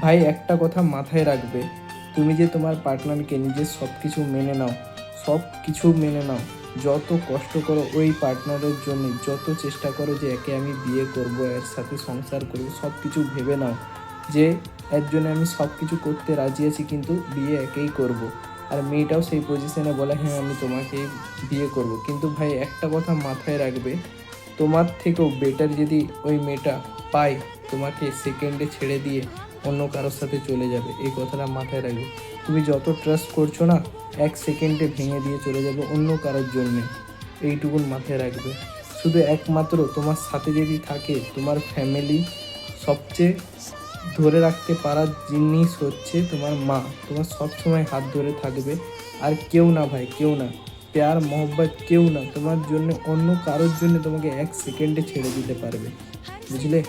ভাই একটা কথা মাথায় রাখবে, তুমি যে তোমার পার্টনারকে নিজের সব কিছু মেনে নাও, সব কিছু মেনে নাও, যত কষ্ট করো ওই পার্টনারের জন্য, যত চেষ্টা করো যে একে আমি বিয়ে করব, এর সাথে সংসার করব, সব কিছু ভেবে নাও যে এর জন্য আমি সব কিছু করতে রাজি আছি, কিন্তু বিয়ে একেই করব। আর মেয়েটাও সেই পজিশনে বলে হ্যাঁ আমি তোমাকেই বিয়ে করব। কিন্তু ভাই একটা কথা মাথায় রাখবে, তোমার থেকেও বেটার যদি ওই মেয়েটা পায়, তোমাকে সেকেন্ডে ছেড়ে দিয়ে অন্য কারোর সাথে চলে যাবে, এই কথাটা মাথায় রাখবে। তুমি যত ট্রাস্ট করছো না, এক সেকেন্ডে ভেঙে দিয়ে চলে যাবে অন্য কারোর জন্যে, এইটুকুন মাথায় রাখবে। শুধু একমাত্র তোমার সাথে যদি থাকে তোমার ফ্যামিলি, সবচেয়ে ধরে রাখতে পারার জিনিস হচ্ছে তোমার মা, তোমার সব সময় হাত ধরে থাকবে। আর কেউ না ভাই, কেউ না, প্যার মোহব্বত কেউ না তোমার জন্য, অন্য কারোর জন্য তোমাকে এক সেকেন্ডে ছেড়ে দিতে পারবে, বুঝলে?